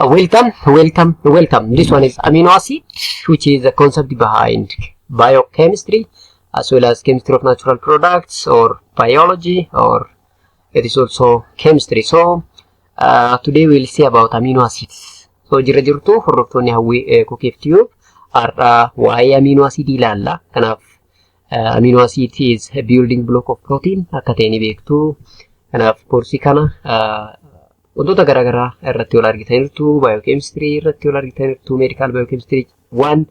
Welcome. This one is amino acid, which is the concept behind biochemistry, as well as chemistry of natural products, or biology, or it is also chemistry. So today we'll see about amino acids. So jirtu hordoftoonni hawwii Cookeef Tube har'a waa'ee amino acid ilaalla. Kanaaf amino acid is a building block of protein akka ta'e ni beektu. Kanaaf koorsii kana wantoota garaagaraa irratti wal argitaniirtu, biochemistry irratti wal argitaniirtu, medical biochemistry 1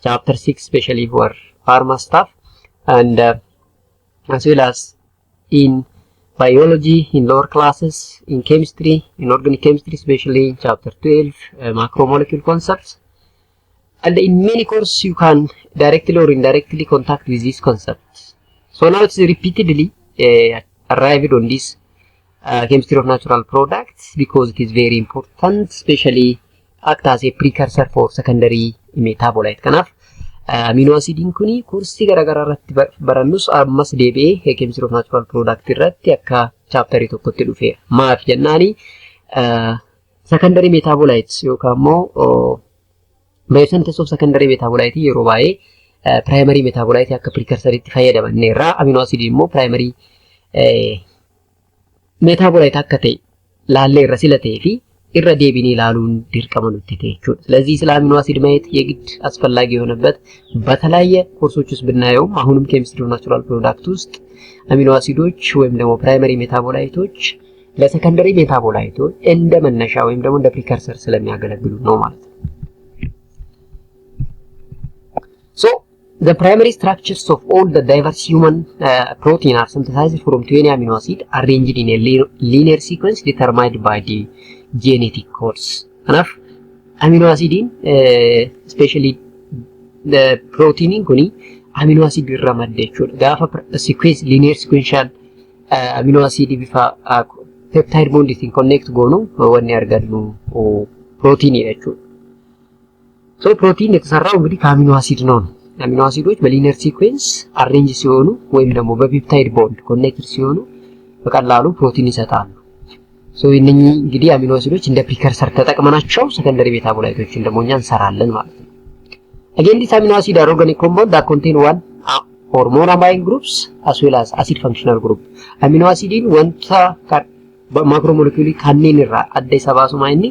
chapter 6 especially for pharma stuff, and as well as in biology in lower classes, in chemistry, in organic chemistry, especially in chapter 12 macromolecule concepts. And in many courses you can directly or indirectly contact with these concepts. So now it's repeatedly arrived on this chemistry of natural products because it is very important, especially act as a precursor for secondary metabolite. Kanaaf amino acidiin kuni kursii garaagaraa irratti barannus ammas deebi'ee chemistry of natural product irratti akka chapterii tokkotti dhufeera. Maaf jennaani secondary metabolites yookaan immoo biosynthesis of secondary metabolite yeroo baay'ee primary metabolite akka precursor itti fayyadamanneerra. Amino acidiin immoo primary metabolite akka ta'e laallee irra sila ta'ee fi irra deebinee ilaaሉን dirqama nutti ta'e jechuudha. ስለዚህ ስለ አሚኖ አሲድ ማየት የግድ አስፈላጊ የሆነበት በተለያየ ኮርሶች ውስጥ ብናየው አሁንም ኬሚስትሪ ኦፍ ናቹራል ፕሮዳክት ውስጥ አሚኖ አሲዶች ወይም ደግሞ ፕራይመሪ ሜታቦላይቶች ለሰከንደሪ ሜታቦላይቶች እንደ መነሻ ወይም ደግሞ እንደ ፕሪከርሰር ስለሚያገለግሉ ነው ማለት ነው። So the primary structures of all the diverse human protein are synthesized from 20 amino acids arranged in a linear sequence determined by the genetic codes. Enough amino acid especially the protein kuni amino acid irra madde jechuudha. Gaafa sequence linear sequential amino acid bifa peptide bond ittiin connect goonu wanni argannu protein jechuudha. So protein የተሰራው እንግዲህ ከአሚኖ አሲድ ነው። አሚኖ አሲዶች በሊኒየር ሲኩዌንስ አሬንጅ ሲሆኑ ወይም ደግሞ በፔፕታይድ ቦንድ ኮኔክትድ ሲሆኑ በቀላሉ ፕሮቲን ይሰጣሉ። ሶ እነኚህ እንግዲህ አሚኖ አሲዶች እንደ ፕሪከርሰር ተጠቅመናቸው ሰከንደሪ ሜታቦላይቶችን ደግሞ እኛ እንሰራለን ማለት ነው። Again, this amino acid are organic compound that contain one or more amine groups as well as acid functional group. Amino acid wanta macromolecule kanneen irraa adda isa baasuma inni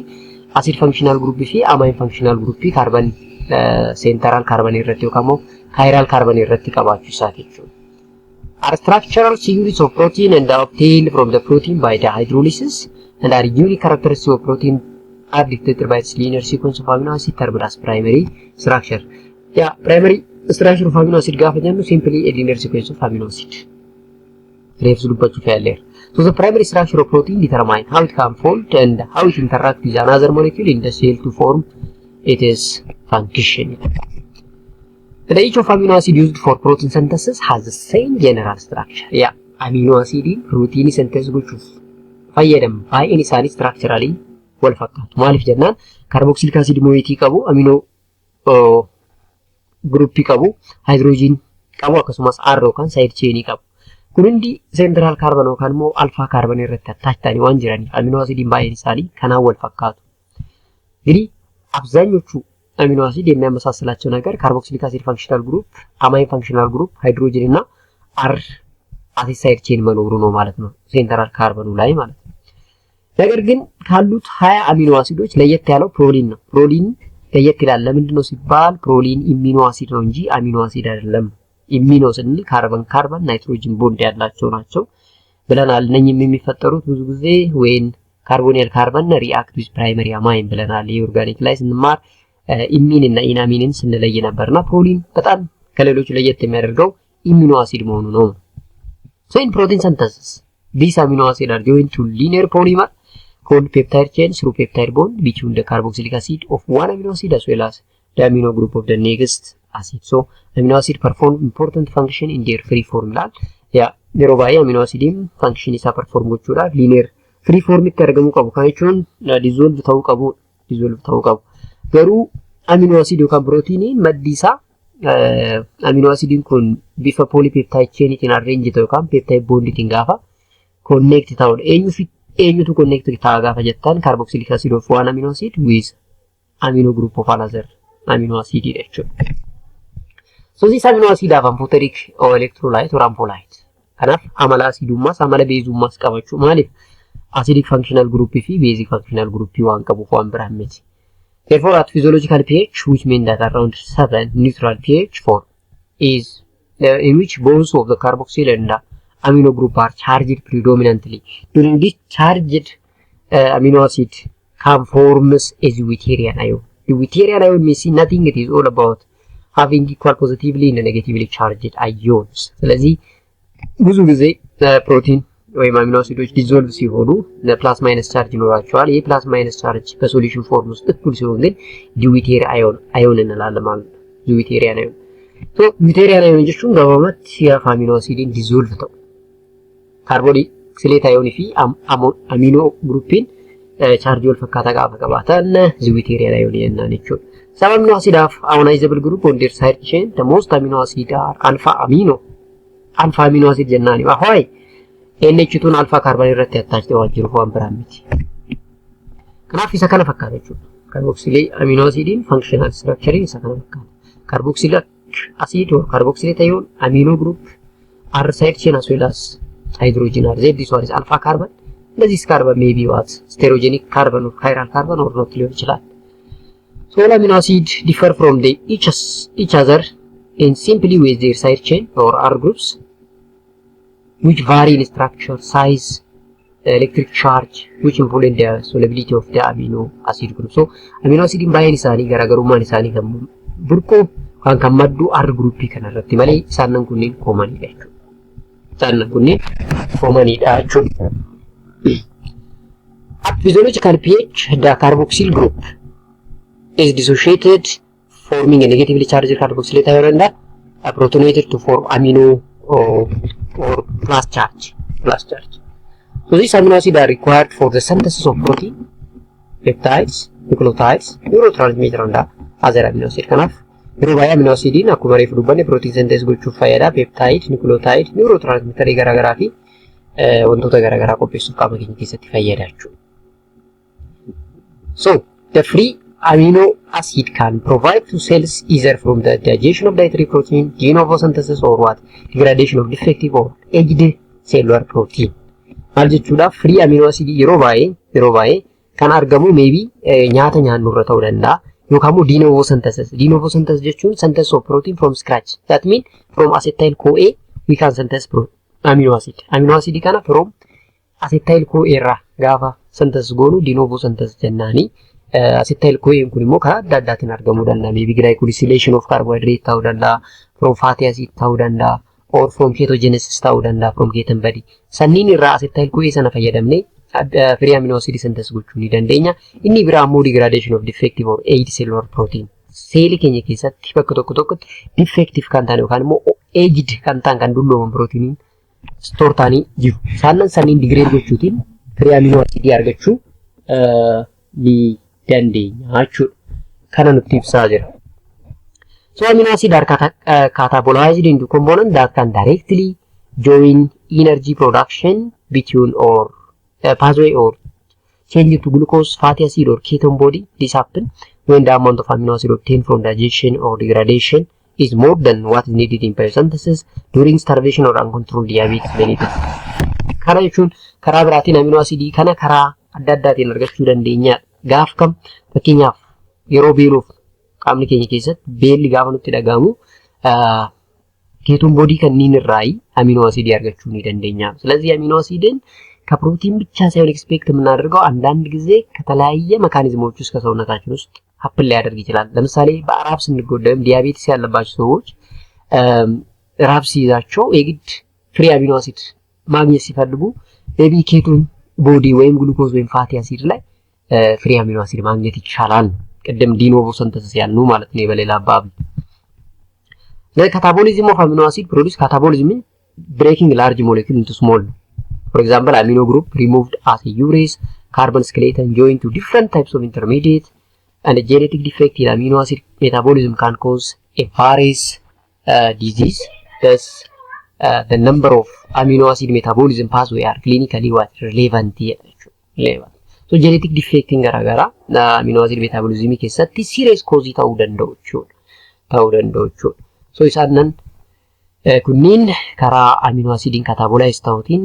acid functional group fi amine functional group fi carbon central carbon irratti yookaan chiral carbon irratti qabaachuu isaati jechuudha. Are structural series of protein and are obtained from the protein by the hydrolysis and are unique characteristics of protein are dictated by its linear sequence of amino acid termed as primary structure. Yeah, primary structure of amino acid gaafa jennu simply a linear sequence of amino acid. Reefs dubbachuu fayyaaleera. So the primary structure of protein determine how it can fold and how it interacts with another molecule in the cell to form its function. The each of amino acid used for protein synthesis has the same general structure. Yeah, amino acid protein synthesis gochuuf fayyadam baay'een isaanii structurally wal fakkaatu. Maaliif jennaan carboxylic acid moiety qabu, amino group qabu, hydrogen qabu akkasumas R yookaan side chain qabu. Kun hundi central carbon yookaan immoo alpha carbon irratti attach ta'anii waan jiraniif amino acid baay'een isaanii kanaan wal fakkaatu. እንግዲህ አብዛኞቹ አሚኖ አሲድ የሚያመሳስላቸው ነገር ካርቦክሲሊክ አሲድ ፋንክሽናል ግሩፕ፣ አማይን ፋንክሽናል ግሩፕ፣ ሃይድሮጅን እና አር አሲድ ሳይድ ቼን መኖሩ ነው ማለት ነው ሴንትራል ካርበኑ ላይ ማለት ነው። ነገር ግን ካሉት 20 አሚኖ አሲዶች ለየት ያለው ፕሮሊን ነው። ፕሮሊን ለየት ይላል። ለምንድን ነው ሲባል ፕሮሊን ኢሚኖ አሲድ ነው እንጂ አሚኖ አሲድ አይደለም። ኢሚኖ ስንል ካርበን ካርበን ናይትሮጅን ቦንድ ያላቸው ናቸው ብለናል። እነኚህም የሚፈጠሩት ብዙ ጊዜ ወይን ካርቦኒል ካርበን ሪአክት ዊዝ ፕራይመሪ አማይን ብለናል። የኦርጋኒክ ላይ ስንማር ኢሚን እና ኢናሚንን ስንለይ ነበርና ፕሮሊን በጣም ከሌሎች ለየት የሚያደርገው ኢሚኖ አሲድ መሆኑ ነው። So in protein synthesis these amino acids are joined to linear polymer called peptide chain through peptide bond between the carboxylic acid of one amino acid as well as the amino group of the next acid. So amino acid perform important function in their free form. Yeah, yeroo baay'ee amino acid function isa perform gochuudhaaf linear free form itti argamu qabu. Kan jechuun dissolve ta'uu qabu. Garuu amino acid yookaan proteiniin maddi isaa amino acidiin kun bifa polypeptide chainitiin arrange ta'u yookaan peptide bonditiin gaafa connect ta'udha. eenyutu connect ta'a gaafa jettan carboxylic acid of one amino acid with amino group of another amino acid jechuudha. So this amino acid have amphoteric or electrolyte or ampolyte. Kanaaf amala acidummaas amala beezummaas qabachuu maaliif acidic functional group fi basic functional group waan qabuuf waan biraan miti. Therefore at physiological pH, which means that around 7 neutral pH 4 is in which bonds of the carboxyl and the amino group are charged predominantly. During this charged amino acid can forms a deuterium ion. Deuterium ion means nothing, it is all about having equal positively and negatively charged ions. ስለዚህ ብዙ ጊዜ ፕሮቲን ወይም አሚኖ አሲዶች ዲዞልቭ ሲሆኑ ፕላስ ማይነስ ቻርጅ ይኖራቸዋል። ይሄ ፕላስ ማይነስ ቻርጅ በሶሉሽን ፎርም ውስጥ እኩል ሲሆን ግን deuterium ion እንላለን ማለት ነው። deuterium ion so deuterium ion jechuun gabaabumatti siyaaf amino acidin dissolve ta'u carboxylate ion fi amino groupin charge wal fakkaataa gaafa qabaatan deuterium ion jennaan jechuudha. Some amino acid have ionizable group on their side chain. The most amino acid are alpha amino acid jennaan. Why? NH2 alpha carbon irratti attached waan jiruuf waan biraan miti. Kanaaf isa kana fakkaata jechuudha. Carboxylate amino acidin functional structure isa kana fakkaata. Carboxylic acid or carboxylate ion amino group are side chain as well as hydrogen are Z. This one is alpha carbon. This carbon may be what? Stereogenic carbon or chiral carbon or nuclear ይችላል. So all amino acids differ from each other in simply with their side chain or R groups, which vary in structure, size, electric charge, which influence the solubility of the amino acid group. So amino acid in baay'een isaanii garaagarummaan isaanii kan burqoo kan maddu R group kanarratti malee isaan kunneen koomanidha jechuudha. Isaan kunneen koomanidha jechuudha. At physiological pH, the carboxyl group is dissociated, forming a negatively charged carboxylate ion and protonated to form amino or plus charge. So these amino acids are required for the synthesis of protein, peptides, nucleotides, neurotransmitter and other amino acids. Kanaaf yeroo baay'ee amino acidiin akkuma reefu dubbanne protein synthesis gochuuf fayyada. Peptide, nucleotide, neurotransmitter garaagaraa fi wantoota garaagaraa qopheessuuf qaama keenya keessatti fayyada jechuudha. So the free amino acid can provide to cells either from the digestion of dietary protein, de novo synthesis or what? Degradation of defective or aged cellular protein. Maal jechuudha free amino acid yeroo baay'ee kan argamu maybe nyaata nyaannu irra ta'uu danda'a yookaan immoo de novo synthesis. De novo synthesis jechuun synthesis of protein from scratch. That means from acetyl-CoA we can synthesize amino acid. Amino acid kana from acetyl-CoA irraa gaafa synthesis goonu de novo synthesis jennaani. Acetyl-CoA kun immoo karaa adda addaatiin argamuu danda'a. Maybe glycosylation of carbohydrate ta'uu danda'a, from fatty acid ta'uu danda'a, or from ketogenesis ta'uu danda'a, from ketone body. Sanniin irraa acetyl-CoA sana fayyadamnee free amino acid synthesis gochuu ni dandeenya. Inni biraa immoo degradation of defective or aged cellular protein. Seelii keenya keessatti bakka tokkotti defective kan ta'an yookaan immoo aged kan ta'an kan dullooman proteiniin store ta'anii jiru. Sanniin degrade gochuutiin free amino acid argachuu ni dandeenya jechuudha. Kana nutti ibsaa jira. So amino acid are catabolized into components that can directly join energy production between or pathway or change to glucose, fatty acid or ketone body. This happens when the amount of amino acid obtained from digestion or degradation is more than what is needed in biosynthesis during starvation or uncontrolled diabetes mellitus. Kana jechuun karaa biraatiin amino acid kana karaa adda addaatiin argachuu dandeenya. Gaaf kam fakkeenyaaf yeroo beeluuf qaamni keenya keessatti beelli gaafa nutti dhagahamu ketone body kanneen irraa amino acid argachuu ni dandeenya. ስለዚህ amino acidን ከፕሮቲን ብቻ ሳይሆን ኤክስፔክት የምናደርገው አንዳንድ ጊዜ ከተለያየ መካኒዝሞች ውስጥ ከሰውነታችን ውስጥ ሀፕን ሊያደርግ ይችላል። ለምሳሌ በራብ ስንጎዳ ወይም ዲያቤቲስ ያለባቸው ሰዎች ራብ ሲይዛቸው የግድ ፍሪ አሚኖ አሲድ ማግኘት ሲፈልጉ ሜቢ ኬቶን ቦዲ ወይም ግሉኮዝ ወይም ፋቲ አሲድ ላይ ፍሪ አሚኖ አሲድ ማግኘት ይቻላል። ቅድም ዲኖቮ ሲንተሲስ ያልነው ማለት ነው በሌላ አባባል። ለካታቦሊዝም ኦፍ አሚኖ አሲድ ፕሮዲዩስ ካታቦሊዝም breaking large molecule into small. For example, amino group removed as a urease, carbon skeleton joined to different types of intermediate, and a genetic defect in amino acid metabolism can cause a various disease. Thus, the number of amino acid metabolism pathway are clinically relevant here. level. So genetic defect garagara amino acid metabolism keessatti serious cause ta'uu danda'u jechuudha. So isaan kunniin karaa amino acidin catabolize ta'uutiin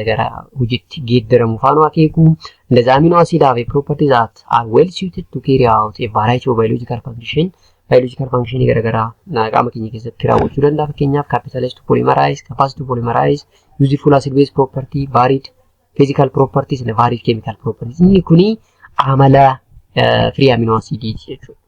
gara hojiitti geeddaramu faana akeeku. The amino acid have a properties that are well suited to carry out a variety of biological function. Biological function garagara qaama keenya keessatti raawwachuu danda'a. Fakkeenyaaf catalyst to polymerize, capacity to polymerize, useful acid base property, varied physical properties and varied chemical properties. Inni kuni amala free amino acid jechuudha.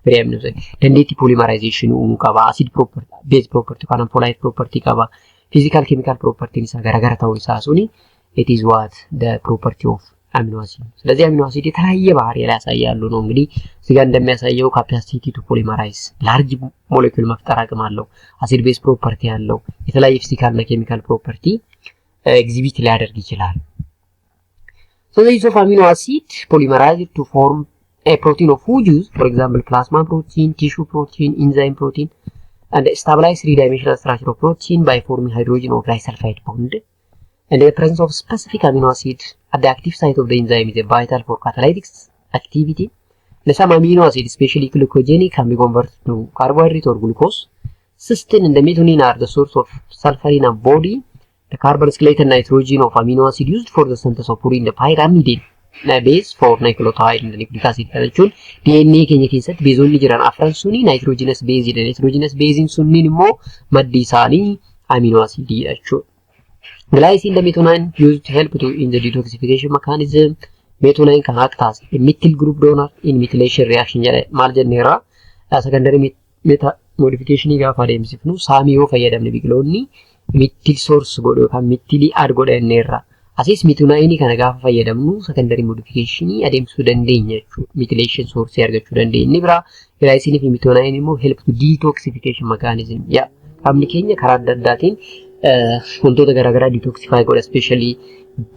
Free amino acid dandeettii polymerization uumuu qaba. Acid property, base property kan polite property qaba. Physical chemical property isa garagara ta'uu isaa suni it is what the property of amino acid. ስለዚህ amino acid የተለያየ ባህሪ ያሳያሉ ነው እንግዲህ እዚህ ጋር እንደሚያሳየው capacity to polymerize large molecule መፍጠር አቅም አለው። acid base property ያለው የተለያየ physical እና chemical property exhibit ሊያደርግ ይችላል። So the use of amino acid polymerized to form a protein of whose use, for example, plasma protein, tissue protein, enzyme protein, and stabilize three-dimensional structure of protein by forming hydrogen or disulfide bond. And the presence of specific amino acid at the active site of the enzyme is vital for catalytic activity. And some amino acid, especially glucogenic, can be converted to carbohydrate or glucose. Cysteine and the methionine are the source of sulfur in a body. The carbon skeleton nitrogen of amino acid used for the synthesis of purine, the pyrimidine base for nucleotide and the nucleic acid. DNA keenya keessatti beezonni jiran afran suni nitrogenous base jedha. Nitrogenous base sunniin immoo maddi isaanii amino acid jechuudha. Glycine the methionine used to help in the detoxification mechanism. Methionine can act as a methyl group donor in methylation reaction jedha. Maal jenneera secondary meta modification gaafa adeemsifnu saamii yoo fayyadamne biqiloonni methyl source godhu yookaan methyl add godhanneerra. Asis methionine kana gaafa fayyadamnu secondary modification adeemsisuu dandeenya jechuudha. Methylation source argachuu dandeenya. Inni biraa glycine fi methionine immoo help to detoxification mechanism. Qaamni keenya karaa adda addaatiin wantoota garaagaraa detoxify godha, especially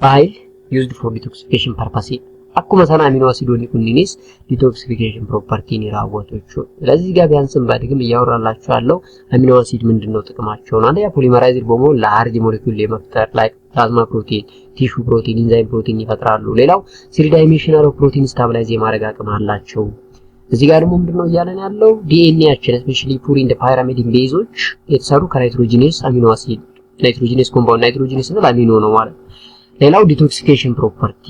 bile used for detoxification purpose. Akkuma sana amino acidoonni kunniinis detoxification property ni raawwatu jechuudha. ስለዚህ ጋር ቢያንስም ባድግም እያወራላችሁ ያለው አሚኖ አሲድ ምንድነው ጥቅማቸው ነው? አንደኛ ፖሊመራይዝድ በመሆን ላርጅ ሞለኪውል የመፍጠር ላይክ ፕላዝማ ፕሮቲን፣ ቲሹ ፕሮቲን፣ ኢንዛይም ፕሮቲን ይፈጥራሉ። ሌላው ስሪ ዳይሜንሽናል ፕሮቲን ስታብላይዝ የማድረግ አቅም አላቸው። እዚህ ጋር ደግሞ ምንድነው እያለን ያለው ዲኤንኤያችን ስፔሻሊ ፑሪን ደ ፓይራሚዲን ቤዞች የተሰሩ ከናይትሮጂነስ አሚኖ አሲድ ናይትሮጂነስ ኮምፓውንድ ናይትሮጂነስ ነው አሚኖ ነው ማለት። ሌላው ዲቶክሲፊኬሽን ፕሮፐርቲ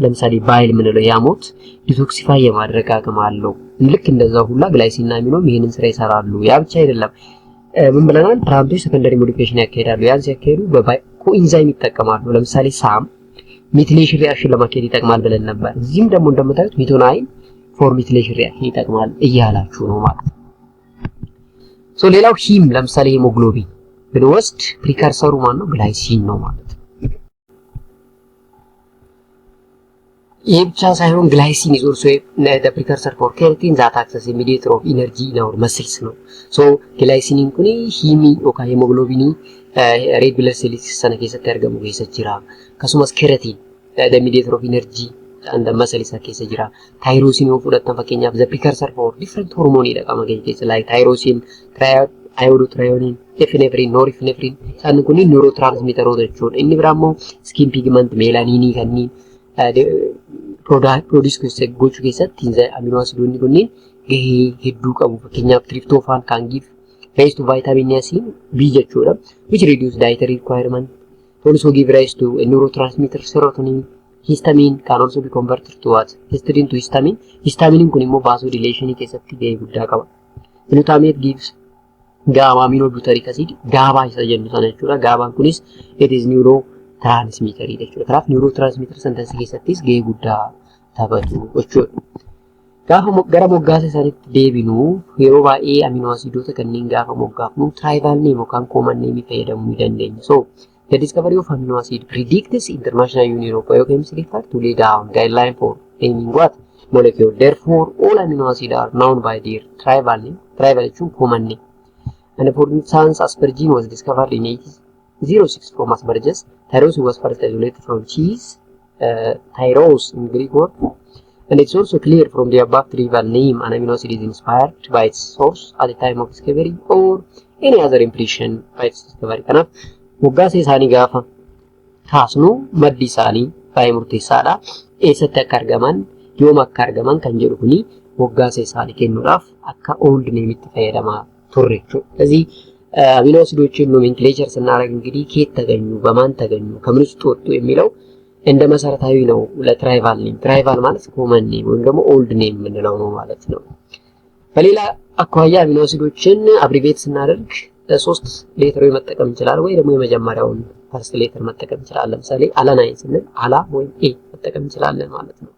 ለምሳሌ ባይል ምንለው ያሞት ዲቶክሲፋይ የማድረግ አቅም አለው። ልክ እንደዛው ሁላ ግላይሲንና አሚኖም ይሄንን ስራ ይሰራሉ። ያ ብቻ አይደለም ምን ብለናል? ፕራይመሪ ሰከንደሪ ሞዲፊኬሽን ያካሂዳሉ። ያን ሲያካሂዱ በኮኢንዛይም ይጠቀማሉ። ለምሳሌ ሳም ሚቲሌሽን ሪአክሽን ለማካሄድ ይጠቅማል ብለን ነበር። እዚህም ደግሞ እንደምታዩት ሚቶናይን ፎር ሚቲሌሽን ሪአክሽን ይጠቅማል እያላችሁ ነው ማለት ነው። ሶ ሌላው ሂም ለምሳሌ ሄሞግሎቢን ብንወስድ ፕሪከርሰሩ ማን ነው? ግላይሲን ነው ማለት ነው። ይህ ብቻ ሳይሆን ግላይሲን is also the precursor for keratin that acts as a mediator of energy in our muscles ነው። so ግላይሲን ኩኒ ሂሚ ኦካ ሄሞግሎቢን red blood cells sana keessatti argamu keessa jira. Akkasumas keratin the mediator of energy and the muscles keessa jira. Thyrosin yoo fudhatan fakkeenyaaf the precursor for different hormone dha qaama keenya keessa like thyrosin, iodothyronine, epinephrine, norepinephrine isaan kun neurotransmitterota jechuudha. Inni biraa immoo skin pigment, melanin kanneen produce gochuu keessatti amino acidoonni kunniin gahee hedduu qabu. Fakkeenyaaf tryptophan can give rise to vitamin niacin B jechuudha, which reduce dietary requirement. Also give rise to a neurotransmitter serotonin. Histamine can also be converted to what? Histidine to histamine. Histamine kun immoo vasodilation keessatti gahee guddaa qaba. Glutamate gives GABA aminobutyric acid. GABA isa jennu sana jechuudha. GABA kunis it is neurotransmitter jechuudha. Kanaaf neurotransmitter synthesis keessattis gahee guddaa taphatu jechuudha. Gaafa gara moggaasa isaaniitti deebinu yeroo baay'ee amino acidoota kanneen gaafa moggaafnu tribal name yookaan common name fayyadamuu dandeenya. So the discovery of amino acid predicts International Union of Biochemistry to lay down guideline for naming what molecule. Therefore, all amino acids are known by their tribal name. Tribal means common name. And for instance, asparagine was discovered in 1806 from asparagus. Tyrosine was first isolated from cheese. Tyros in Greek word. And it's also clear from the above tribal name an amino acid is inspired by its source at the time of discovery or any other impression by its discovery. Kanaf moggaasa isaanii gaafa kaasnu maddi isaanii baay'ee murteessaadha. Eessatti akka argaman yoom akka argaman kan jedhu kuni moggaasa isaanii kennuudhaaf akka old name itti fayyadamaa turre jechuudha. ስለዚህ አሚኖ አሲዶችን ኖሜንክሌቸር ስናደርግ እንግዲህ ከየት ተገኙ በማን ተገኙ ከምን ውስጥ ወጡ የሚለው እንደ መሰረታዊ ነው ለትራይቫል ኔም። ትራይቫል ማለት ኮመን ኔም ወይም ደግሞ ኦልድ ኔም የምንለው ነው ማለት ነው። በሌላ አኳያ አሚኖ አሲዶችን አብሪቬት ስናደርግ ሶስት ሌተሮች መጠቀም እንችላለን ወይ ደግሞ የመጀመሪያውን ፈርስት ሌተር መጠቀም እንችላለን። ለምሳሌ አላናይን ስንል አላ ወይም ኤ መጠቀም እንችላለን ማለት ነው።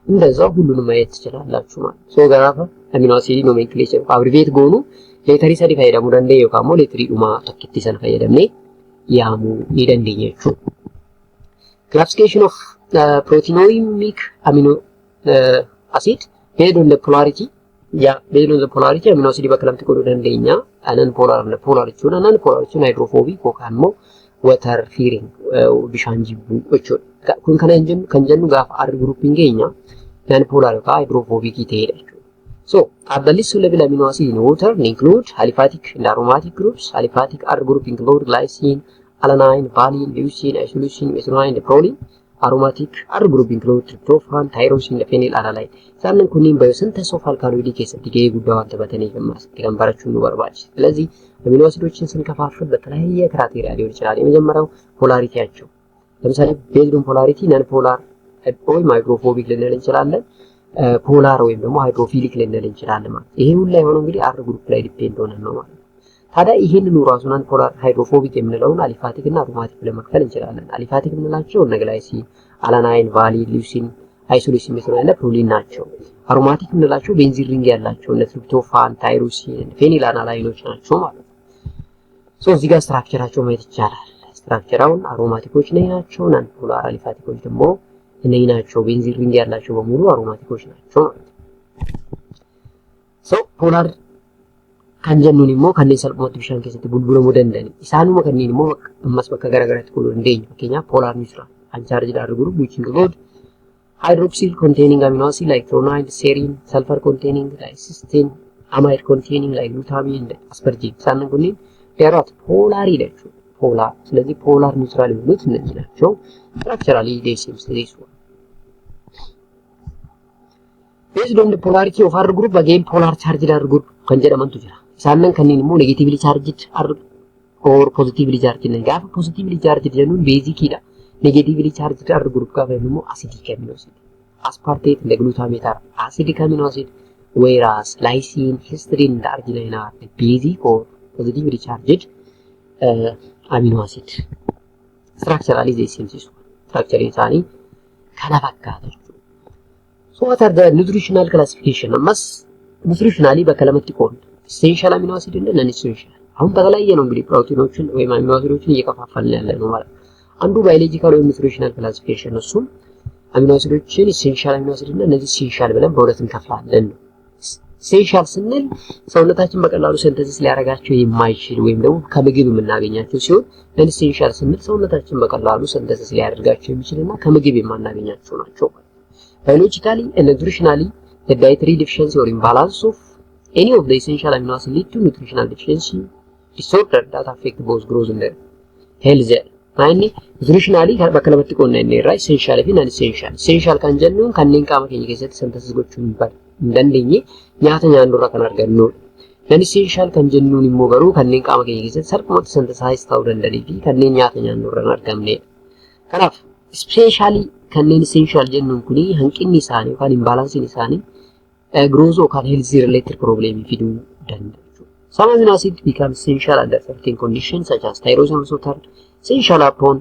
እንደዛው ሁሉንም ማየት ትችላላችሁ ማለት ነው። ሶ ገራፋ አሚኖ አሲድ ኖሜንክሌቸር አብሪቬት ጎኑ ሌተሪ ሰዲ fayyadamuu danda'e yookaan immoo leetarii dhumaa tokkitti san fayyadamnee yaamuu ni dandeenya jechuudha. Classification of proteinoic amino acid based on the polarity. Based on the polarity amino acid bakka lamatti qooduu dandeenya. Non-polar jechuudha. Non-polar jechuun hydrophobic yookaan immoo water fearing bishaan jibbuu jechuudha. Kun kan jennu gaafa R grouping keenya non-polar yookaan hydrophobic ta'edha jechuudha. So, at the least level amino acid in water include aliphatic and aromatic groups. Aliphatic R group include glycine, alanine, valine, leucine, isoleucine, methionine, proline. Aromatic R group include tryptophan, tyrosine, phenylalanine. Isaan kunniin biosynthesis of alkaloidii keessatti gahee guddaa waan taphataniif kan barachuun nu barbaachisa. ስለዚህ አሚኖ አሲዶችን ስንከፋፍል በተለያየ ክራይቴሪያ ሊሆን ይችላል። የመጀመሪያው ፖላሪቲያቸው ለምሳሌ ቤዝድ ኦን ፖላሪቲ ነን ፖላር ወይም ሃይድሮፎቢክ ልንል እንችላለን። ፖላር ወይም ደግሞ ሃይድሮፊሊክ ልንል እንችላለን ማለት ይሄ ሁሉ የሆነው እንግዲህ አር ግሩፕ ላይ ዲፔንድ ሆነ ነው ማለት ታዲያ ይሄንን ራሱ ነን ፖላር ሃይድሮፎቢክ የምንለውን አሊፋቲክ እና አሮማቲክ ለመክፈል እንችላለን። አሊፋቲክ የምንላቸው እነ ግላይሲን፣ አላናይን፣ ቫሊን፣ ሊውሲን፣ አይሶሌሲን ሜቶናይል እና ፕሮሊን ናቸው። አሮማቲክ የምንላቸው ቤንዚን ሪንግ ያላቸው እነ ትሪፕቶፋን፣ ታይሮሲን፣ ፌኒላላናይኖች ናቸው ማለት ነው። ሶ እዚህ ጋር ስትራክቸራቸው ማየት ይቻላል። ስትራክቸራውን አሮማቲኮች ናቸው፣ ነን ፖላር አሊፋቲኮች ደግሞ እነዚህ ናቸው። ቤንዚን ሪንግ ያላቸው በሙሉ አሮማቲኮች ናቸው ማለት ነው። ሶ ፖላር ከንጀኑን ሞ ከነኝ ሰልሞት ቢሻን ከሰት ቡልቡሎ ሞደንደኒ ኢሳኑ መከኒን ሞ አማስ በከ ገረገረት ኩሉ እንደኝ ከኛ ፖላር ኒውትራል አንቻርጅድ አድርጉ which include hydroxyl containing amino acid like threonine, serine, sulfur containing like cysteine, amide containing like glutamine and aspargine. ሳንን ኩኒን ዴራት ፖላር ይላችሁ ፖላር። ስለዚህ ፖላር ኒውትራል የሚሉት እነዚህ ናቸው። ስትራክቸራሊ they seems this one. Based on the polarity of R group again polar charged R group kan jedhamantu jira. Isaanan kanneen immoo negatively charged R or positively charged ne gaafa positively charged jennuun basic dha. Negatively charged R group gaafa immoo acidic amino acid. Aspartate and glutamate are acidic amino acid, whereas lysine, histidine and arginine are the basic or positively charged amino acid. Structurally they seem this one. Structure isaanii kana fakkaata. So what are the nutritional classification? Ammas nutritionally በከለመት ቆን essential amino acid እና non essential አሁን በተለያየ ነው እንግዲህ ፕሮቲኖችን ወይ አሚኖ አሲዶችን እየከፋፈልን ያለ ነው ማለት አንዱ ባዮሎጂካል ወይ nutritional classification እሱም አሚኖ አሲዶችን essential amino acid እና እነዚህ essential ብለን በሁለት እንከፍላለን ነው። essential ስንል ሰውነታችን በቀላሉ ሲንተሲስ ሊያደርጋቸው የማይችል ወይም ደግሞ ከምግብ የምናገኛቸው ሲሆን non essential ስንል ሰውነታችን በቀላሉ ሲንተሲስ ሊያደርጋቸው የሚችልና ከምግብ የማናገኛቸው ናቸው። Biologically and nutritionally, the dietary deficiency or imbalance of any of the essential amino acids lead to nutritional deficiency disorder that affect both growth and health. Mainly, nutritionally, bakkalamatti qonna inni irraa essential fi non essential. Essential kan jennuun kanneen qaama keenya keessatti synthesis gochuu hin dandeenye nyaata nyaannu irraa kan argannu. Non essential kan jennuun immoo garuu kanneen qaama keenya keessatti salphumatti synthesize ta'uu danda'anii fi kanneen nyaata nyaannu irraa hin argamnedha. Kanaaf especially kanneen essential jennuun kuni hanqinni isaanii yookaan imbalansiin isaanii growth yookaan health related problem fiduu danda'u. Some amino acids become essential under certain conditions such as thyroid also turned essential upon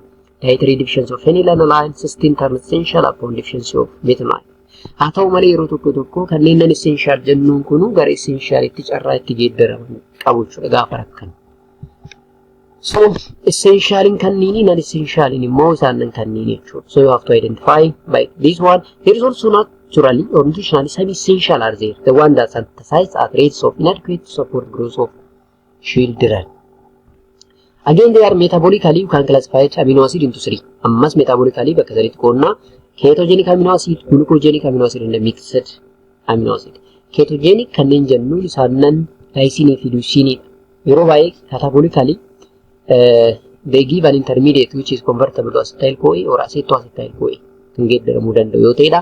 dietary deficiency of phenylalanine, cysteine turned essential upon deficiency of methionine. haa ta'u malee yeroo tokko kanneen non essential jennuun kunu gara essential itti carraa itti geeddaramu qabu jechuudha gaafa rakkan. So essential in kannini non essential in immoo isaanan kannini jechuudha. So you have to identify by this one. There is also naturally or nutritionally semi-essential are there. The one that synthesize at rates of inadequate support growth of children. Again they are metabolically you can classify amino acid into three. Ammas metabolically bakka sadiitti qoodna. Ketogenic amino acid, glucogenic amino acid and mixed amino acid. Ketogenic kanneen jennuun isaanan lysine fi leucine. Yeroo baay'ee catabolically they give an intermediate which is convertible to acetyl CoA or acetoacetyl CoA. kan geeddaramuu danda'u yoo ta'edha.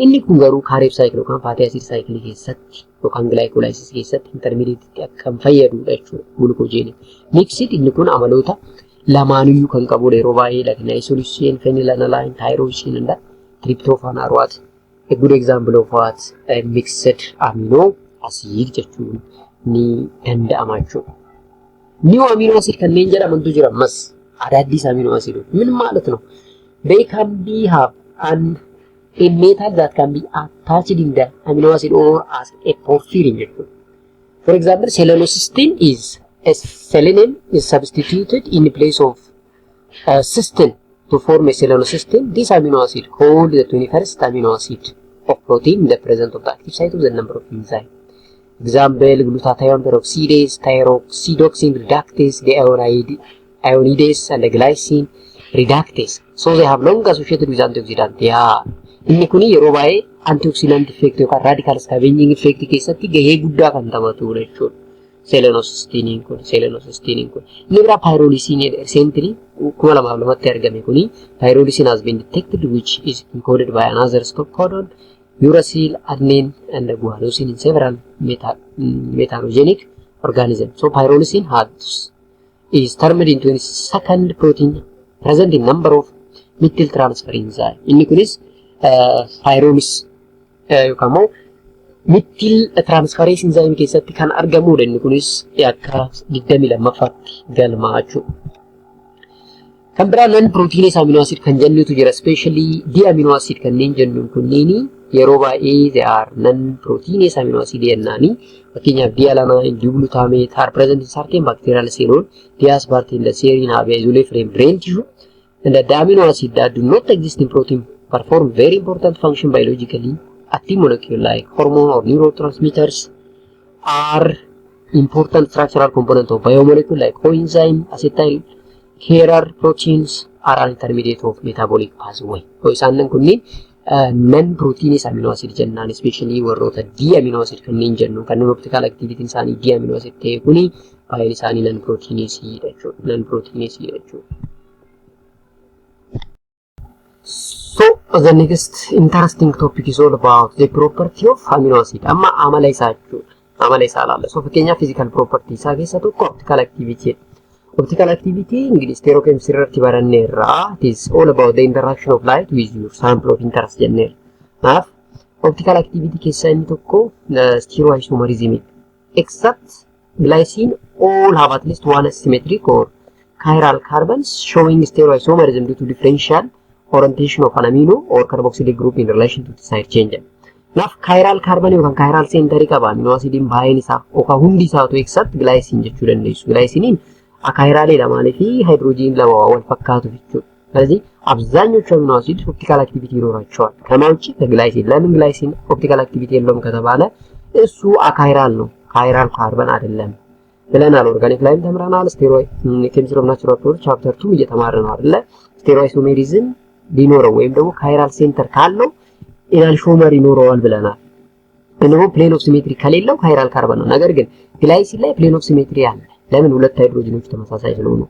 Inni kun garuu Krebs cycle yookaan fatty acid cycle keessatti yookaan glycolysis keessatti intermediate kan fayyadudha jechuudha glucogenic. Mixed inni kun amaloota lamaaniyyuu kan qabudha yeroo baay'ee like isoleucine, phenylalanine, tyrosine and tryptophan are what a good example of what a mixed amino acid jechuun ni danda'ama jechuudha. New amino acid kanneen jedhamantu jira mas adaaddis amino acid min ማለት ነው? They can be have a metal that can be attached in the amino acid or as a porphyrin. For example, selenocysteine is a selenium is substituted in place of cysteine to form a selenocysteine. This amino acid called the 21st amino acid of protein in the presence of the active site of the number of enzymes. Example, glutathione peroxidase, thyroxidoxine reductase, the ionides and the glycine reductase. So they have long associated with antioxidant. Yeah. Inni kuni yeroo baay'ee antioxidant effect yookaan radical scavenging effect keessatti gahee guddaa kan taphatudha jechuudha. Selenocysteine kun. Inni biraa pyrolysin recently 2002tti argame kuni pyrolysin has been detected which is encoded by another stop codon uracil, adenine and guanosine in several methanogenic organisms. So pyrolysin is termed in 22nd protein present in number of methyl transfer enzyme. Inni kunis pyrolis yookaan immoo methyl transferase enzyme keessatti kan argamudha. Inni kunis akka 22ffaatti galmaa'u. Kan biraa non proteins amino acid kan jennutu jira, especially D amino acid kanneen jennuun kunneeni yeroo baay'ee they are non proteins amino acid jennaani. Fakkeenyaaf D-alanine, D-glutamate are present in certain bacterial cells, D-aspartate in the serine have isolate membrane tissue, and the amino acid that do not exist in protein perform very important function biologically. Active molecule like hormone or neurotransmitters are important structural component of biomolecule like coenzyme, acetyl carrier proteins are an intermediate of metabolic pathway. So isaan kunniin non proteins amino acid jennaan, especially warroota D amino acid kanneen jennu kanneen optical activity isaanii D amino acid ta'e kuni baay'een isaanii non proteins jechuudha. So the next interesting topic is all about the property of amino acid. Amma amala isaa jechuudha. Amala isaa ilaalla. So fakkeenyaaf physical property isaa keessaa tokko optical activity. Optical activity English stereochemistry irratti baranneerra. It is all about the interaction of light with your sample of interest jenneerra. Kanaaf optical activity keessaa inni tokko stereoisomerism. Except glycine all have at least one symmetric or chiral carbons showing stereoisomerism due to differential orientation of an amino or carboxylic group in relation to the side change. Naaf chiral carbon yookaan chiral center qaba amino acidiin baay'een isaa yookaan hundi isaatu except glycine jechuu dandeessu. Glycine chiral lamaanii fi hydrogen lama wal fakkaatu jechuudha. ስለዚህ አብዛኞቹ አሚኖ አሲድ ኦፕቲካል አክቲቪቲ ይኖራቸዋል። ከማውጪ ከግላይሲን ለምን ግላይሲን ኦፕቲካል አክቲቪቲ የለውም ከተባለ እሱ አካይራል ነው፣ ካይራል ካርበን አይደለም ብለናል። ኦርጋኒክ ላይም ተምረናል። ስቴሮይድ ኬሚስትሪ ኦፍ ናቹራል ፕሮዳክት ቻፕተር 2 እየተማረን ነው አይደለ? ስቴሮይሶሜሪዝም ቢኖረው ወይም ደግሞ ካይራል ሴንተር ካለው ኢናንሾመር ይኖረዋል ብለናል። እንሆ ፕሌን ኦፍ ሲሜትሪ ከሌለው ካይራል ካርበን ነው። ነገር ግን ግላይሲን ላይ ፕሌን ኦፍ ሲሜትሪ አለ። ለምን? ሁለት ሃይድሮጅኖች ተመሳሳይ ስለሆኑ።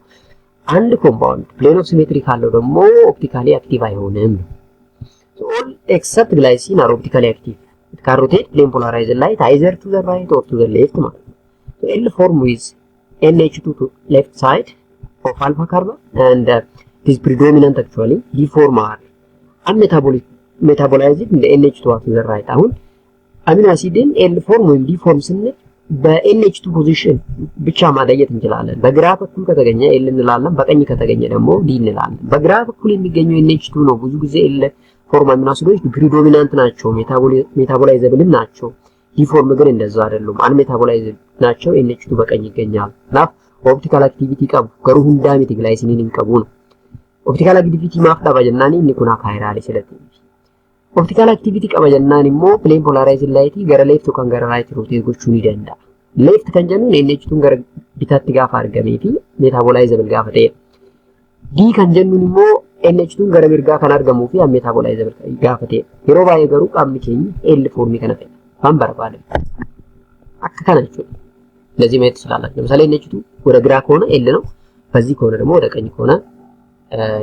አንድ ኮምፓውንድ ፕሌን ኦፍ ሲሜትሪ ካለው ደግሞ ኦፕቲካሊ አክቲቭ አይሆንም። So all except glycine are optically active. It can rotate plane polarized light either to the right or to the left. So L form with NH2 to left side of alpha carbon and it is predominant actually. D form are metabolized in the NH2 to the right. አሁን አሚኖ አሲድን L form ወይም D form ስንል በNH2 ፖዚሽን ብቻ ማለየት እንችላለን። በግራ በኩል ከተገኘ L እንላለን፣ በቀኝ ከተገኘ ደግሞ D እንላለን። በግራ በኩል የሚገኘው NH2 ነው። ብዙ ጊዜ L ፎርም አሚኖ አሲዶች ፕሪዶሚናንት ናቸው፣ ሜታቦላይዘብል ናቸው። D ፎርም ግን እንደዛ አይደሉም፣ አንሜታቦላይዝድ ናቸው። NH2 በቀኝ ይገኛል። ናፍ ኦፕቲካል አክቲቪቲ ቀቡ ገሩ ሁንዳሚቲ ግላይሲኒን ቀቡ ነው። ኦፕቲካል አክቲቪቲ ማፍዳባ ጀናኒ ንኩና ካይራሊ ስለቲ optical activity qaba jennaan immoo plane polarized light gara left kan gara right rotate gochuun ni danda'a. Left kan jennuun NH2 gara bitaatti gaafa argamee fi metabolizable gaafa ta'e. D kan jennuun immoo NH2 gara mirgaa kan argamuu fi metabolizable gaafa ta'e. Yeroo baay'ee garuu qaamni keenya L ፎርም kana ta'e waan barbaade. Akka kana jechuudha. ለዚህ ማየት ትችላላችሁ። ለምሳሌ NH2 ወደ ግራ ከሆነ L ነው፣ በዚህ ከሆነ ደግሞ ወደ ቀኝ ከሆነ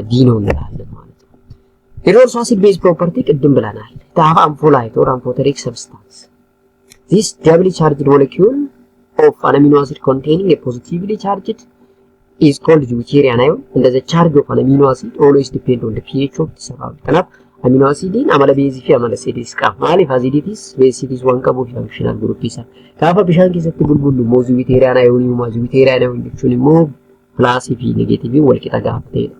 D ነው እንላለን ማለት ነው። Hydrous acid base property ቅድም ብለናል. They have ampholyte or amphoteric substance. This doubly charged molecule of an amino acid containing a positively charged is called deuterium ion, and the charge of an amino acid always depends on the pH of the surrounding. Kanaf amino acid amala base fi amala acids qaba. Malif acidities bases one qabu functional group isa. Gaafa bishaan keessatti bulbullu mo deuterium ion mo deuterium ion jechuun immoo plus fi negative wal qixa gaafa ta'edha.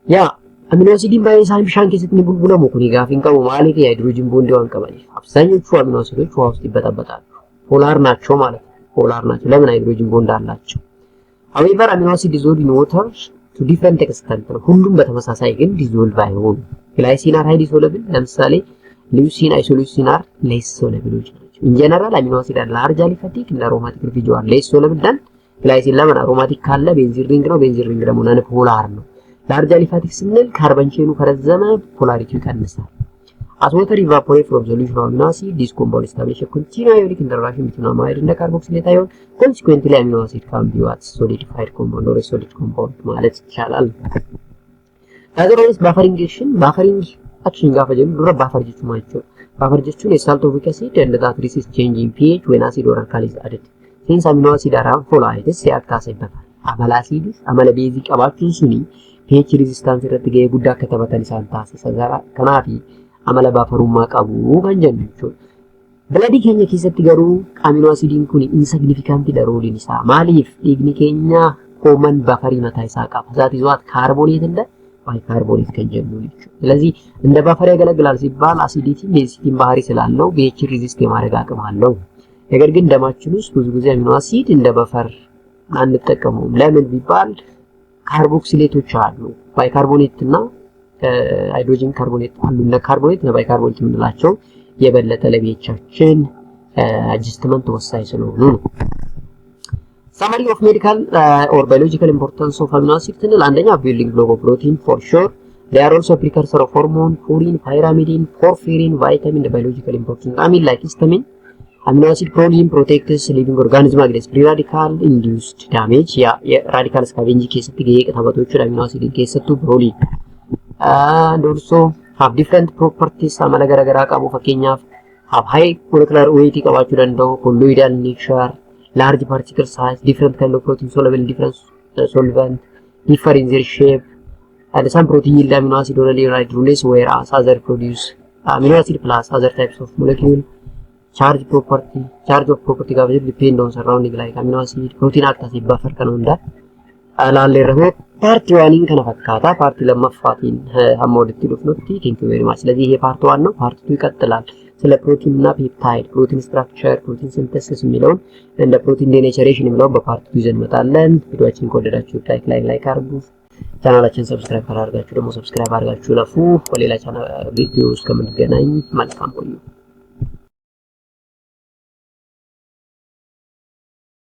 Yeah, amino acid baay'ee isaan bishaan keessatti ni bulbulamu kuni gaafa hin qabu maaliif hydrogen bond waan qabaniif. አብዛኞቹ amino acids ውሃ ውስጥ ይበጠበጣሉ. ፖላር ናቸው ማለት ነው። ፖላር ናቸው ለምን ሃይድሮጅን ቦንድ አላቸው። However, amino acid dissolve in water to different extent ነው። ሁሉም በተመሳሳይ ግን ዲዞልቭ አይሆኑ። ግላይሲን are highly soluble ለምሳሌ ሉሲን አይሶሉሲን are less soluble ናቸው። In general amino acid are large aliphatic and aromatic residue are less soluble than ግላይሲን ለምን አሮማቲክ ካለ ቤንዚን ሪንግ ነው። ቤንዚን ሪንግ ደግሞ ነን ፖላር ነው። ላርጅ አሊፋቲክ ስንል ካርበን ቼኑ ከረዘመ ፖላሪቲው ይቀንሳል። As water evaporates from solution of amino acid, this compound establishes a continuous ionic interaction between amide and the carboxylate ion. Consequently, amino acid can be a solidified compound or a solid compound. ማለት ይቻላል። Other one is buffering action. Buffering action gaafa jennu dura buffer jechuun maal jechuudha? Buffer jechuun a salt of acid and that resists change in pH when acid or alkali is added. Since amino acid are ampholytes, they act as a buffer. Amala acids, amala basic qabaachuun suni pH resistance irratti gahee guddaa akka taphatan isaan taasisa. Kanaafi amala baafarummaa qabu kan jennu jechuudha. Biladii keenya keessatti garuu amino acidiin kun insignificant dha rooliin isaa. Maaliif dhiigni keenya common baafarii mataa isaa qaba. That is what carbonate እንደ ባይካርቦኔት kan jennu jechuudha. ስለዚህ እንደ ባፈር ያገለግላል ሲባል አሲዲቲ ቤዚቲን ባህሪ ስላለው pH ሬዚስት የማድረግ አቅም አለው። ነገር ግን ደማችን ውስጥ ብዙ ጊዜ አሚኖ አሲድ እንደ ባፈር አንጠቀመውም። ለምን ቢባል ካርቦክሲሌቶች አሉ። ባይካርቦኔት እና ሃይድሮጅን ካርቦኔት አሉ። እና ካርቦኔት እና ባይካርቦኔት የምንላቸው የበለጠ ለቤቻችን አድጀስትመንት ወሳኝ ስለሆኑ ነው። Summary of medical or biological importance of amino acids እንል አንደኛ building block of protein for sure. They are also precursor of hormone, purine, pyrimidine, porphyrin, vitamin, the biological importance. Amine like histamine, amino acid protein protects living organism against free radical induced damage. Radical scavenging keessatti gahee qabatoochu amino acid keessattuu protein. And also have different properties amala garagaraa qabu. Fakkeenyaaf have high molecular weight qabaachuu danda'u, colloidal nature, large particle size, different kind of protein soluble, different solvent, differ in their shape, and some protein yield amino acid only hydrolysis, whereas other produce amino acid plus other types of molecule. Charge of property depend on surrounding like amino acid, protein act as a buffer kan hunda. Laalle irraa partii waaniin kana fakkaata. Partii lammaffaatiin hamma walitti dhufnutti thank you very much. ስለዚህ ይሄ ፓርት 1 ነው። ፓርት 2 ይቀጥላል። ስለ ፕሮቲን እና ፔፕታይድ፣ ፕሮቲን ስትራክቸር፣ ፕሮቲን ሲንተሲስ የሚለውን እንደ ፕሮቲን ዴኔቸሬሽን የሚለውን በፓርት 2 ይዘን እንመጣለን። ቪዲዮአችንን ከወደዳችሁ ላይክ አድርጉ። ቻናላችንን ሰብስክራይብ ካላደረጋችሁ ደግሞ ሰብስክራይብ አድርጋችሁ ለፉ። በሌላ ቻናል ቪዲዮ እስከምንገናኝ መልካም ቆዩ።